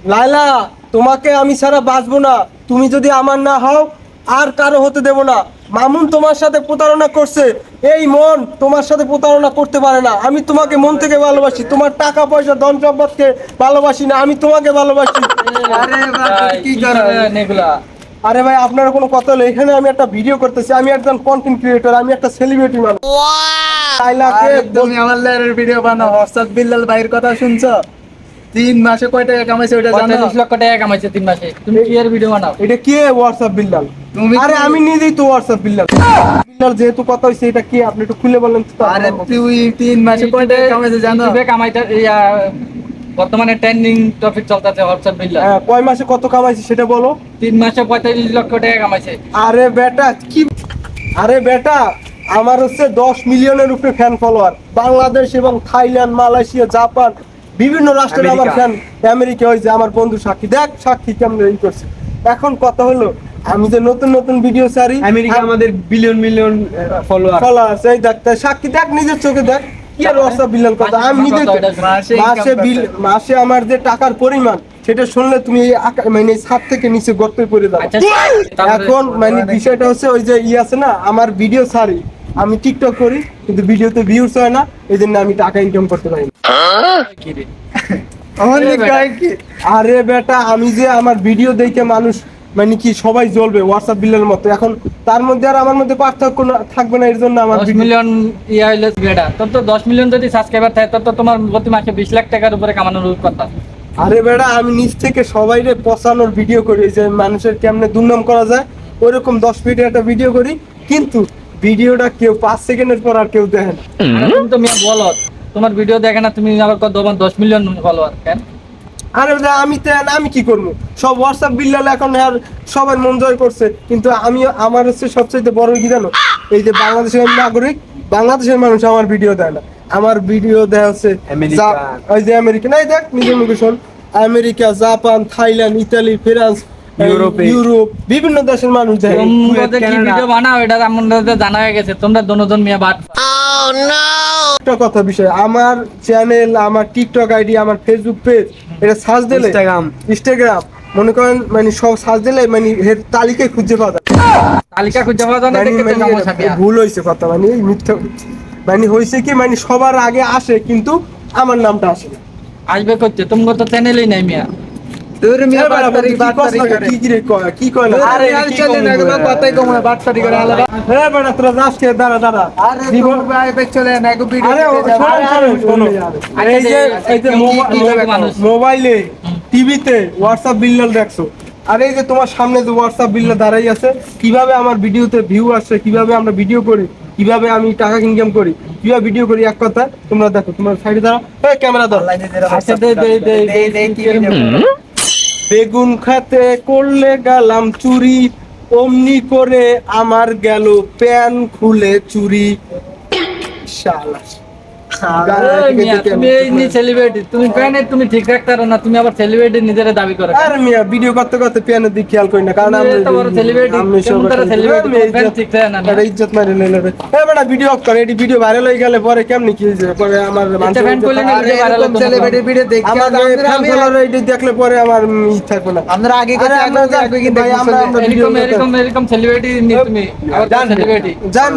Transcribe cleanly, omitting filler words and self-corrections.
লাইলা, তোমাকে আমি ছাড়া বাঁচবো না। তুমি যদি আমার না হও আর কারো হতে দেব না। মামুন তোমার সাথে প্রতারণা করছে, এই মন তোমার সাথে প্রতারণা করতে পারে না। আমি তোমাকে মন থেকে ভালোবাসি, তোমার টাকা পয়সা ধন সম্পদকে ভালোবাসি না, আমি তোমাকে ভালোবাসি। আরে ভাই কি করেন এগুলা? আরে ভাই, আপনার কোনো কথা হলো, এখানে আমি একটা ভিডিও করতেছি, আমি একজন কন্টেন্ট ক্রিয়েটর, আমি একটা সেলিব্রিটি মানুষ। লাইলাকে আরে তুমি আমার লেয়ারের ভিডিও বানাও, হর্ষদ বিল্লাল ভাইয়ের কথা শুনছো? 3 মাসে কয় টাকা কামাইছে ওটা জানো? 45 লক্ষ টাকা কামাইছে 3 মাসে। তুমি কি এর ভিডিও বানাও? এটা কে হোয়াটসঅ্যাপ বিল্লাল? তুমি আরে আমি নিজেই তো হোয়াটসঅ্যাপ বিল্লাল। বিল্লাল যেহেতু কথা হইছে, এটা কি আপনি একটু খুলে বলেন তো। আরে তুই 3 মাসে কয় টাকা কামাইছে জানো? ইউটিউবে কামাইতে বর্তমানে ট্রেন্ডিং টপিক চলতেছে হোয়াটসঅ্যাপ বিল্লাল। হ্যাঁ, কয় মাসে কত কামাইছি সেটা বলো। 3 মাসে 45 লক্ষ টাকা কামাইছে। আরে বেটা কি, আরে বেটা আমার হচ্ছে 10 মিলিয়নের উপরে ফ্যান ফলোয়ার। বাংলাদেশ এবং থাইল্যান্ড, মালয়েশিয়া, জাপান, বিভিন্ন রাষ্ট্রের আমার ফ্যান। আমেরিকা হয়েছে আমার বন্ধু সাক্ষী, দেখ সাক্ষী কেমন ই করছে। এখন কথা হলো, আমি যে নতুন নতুন ভিডিও ছাড়ি, আমেরিকা আমাদের বিলিয়ন ফলোয়ার। ফলোয়ার এই দেখ, সাক্ষী দেখ, নিজের চোখে দেখ। কি আর হোয়াটসঅ্যাপ বিল্লাল কথা, আমি নিজে মাসে আমার যে টাকার পরিমাণ সেটা শুনলে তুমি মানে ছাদ থেকে নিচে গর্তে পড়ে যাবে। আচ্ছা, এখন মানে বিষয়টা হচ্ছে, ওই যে আছে না, আমার ভিডিও ছাড়ি, আমি টিকটক করি কিন্তু ভিডিওতে ভিউজ হয় না, এই জন্য আমি টাকা ইনকাম করতে পারি না। কি রে? আরে বেটা, আমি যে আমার ভিডিও দেখে মানুষ মানে কি সবাই জ্বলবে হোয়াটসঅ্যাপ বিলের মতো, এখন তার মধ্যে আর আমার মধ্যে পার্থক্য থাকবে না, এর জন্য আমার 10 মিলিয়ন হইলো বেটা। তোর তো 10 মিলিয়ন যদি সাবস্ক্রাইবার থাকে, তোর তো তোমার প্রতি মাসে 20 লাখ টাকার উপরে কামানোর কথা। আরে বেটা, আমি নিজ থেকে সবাইরে পচানোর ভিডিও করি, যে মানুষের কেমনে দুর্নাম করা যায় ওইরকম 10 মিনিটের একটা ভিডিও করি, কিন্তু ভিডিওটা কেউ 5 সেকেন্ডের পর আর কেউ দেখে না। তুমি তো মিয়া বলো, তোমার ভিডিও দেখে না, তুমি আবার কত 10 মিলিয়ন ফলোয়ার কেন? আরে বেটা, আমি কি করবো, সব হোয়াটসঅ্যাপ বিল্লাল এখন আর সবাই মন জয় করছে, কিন্তু আমি আমার হচ্ছে সবচেয়ে বড় কি জানো, এই যে বাংলাদেশের নাগরিক, বাংলাদেশের মানুষ আমার ভিডিও দেয় না। আমার ভিডিও দেয় হচ্ছে ওই যে আমেরিকা, নাই দেখ নিজের মুখে শোন, America, Japan, Thailand, Italy, France, Europe, বিভিন্ন দেশের মানুষ দেয়। কি ভিডিও বানাও এটা আমাদের জানা হয়ে গেছে, তোমরা দুজন মিয়া বাট। একটা কথা বিষয়, আমার চ্যানেল, আমার টিকটক আইডি, আমার ফেসবুক পেজ, এটা সার্চ দিলে, ইনস্টাগ্রাম মনে করেন মানে সব সার্চ দিলে মানে এর তালিকায় খুঁজে পাওয়া যায়। তালিকা খুঁজে পাওয়া যায় না, দেখতে তো সমস্যা মিয়া। ভুল হয়েছে কথা, মানে মিথ্যা, মানে হয়েছে কি, মানে সবার আগে আসে কিন্তু আমার নামটা আসে না। আসবে করতে, তোমার তো চ্যানেলই নাই মিয়া। তোর মিয়া কি রে কয়, কি কয় না, আরে আর চলে না এগুলো কথাই কম না, বাটপারি করে আলাদা। হ্যাঁ বেটা, তোরা যাস কে, দাঁড়া। আরে তুমি ভাই বে চলে না এগো ভিডিও আরে শোনো, এই যে মোবাইলে, টিভিতে হোয়াটসঅ্যাপ বিল্লাল দেখছো, আর এই যে তোমার সামনে যে হোয়াটসঅ্যাপ বিল্লাল দাঁড়াই আছে, কিভাবে আমার ভিডিওতে ভিউ আসছে, কিভাবে আমরা ভিডিও করি, কিভাবে আমি টাকা ইনকাম করি, কিভাবে ভিডিও করি, এক কথা তোমরা দেখো। তোমার সাইডে দাঁড়াও, ক্যামেরা দাও। আচ্ছা দে বেগুন খেতে করলে গেলাম চুরি, অমনি করে আমার গেল প্যান খুলে চুরি। শালা তুমি সেলিব্রিটি, তুমি ঠিক রাখতে পারো না, তুমি আবার সেলিব্রিটি নিজের দাবি করো। আরে মিয়া, ভিডিও করতে করতে প্যানের দিকে খেয়াল করি না, কারণ আমি ইজ্জত মারি লইলে রে। এ বেটা, ভিডিও অফ করে, এডি ভিডিও ভাইরাল হয়ে গেলে পরে কেমনে কি হইছে, পরে আমার সেলিব্রিটি ভিডিও দেখি আমার ফ্যান ফলোয়ার এডি দেখলে পরে আমার ই থাকবে না। আমরা আগে কিন্তু এরকম সেলিব্রিটি তুমি আবার সেলিব্রিটি জান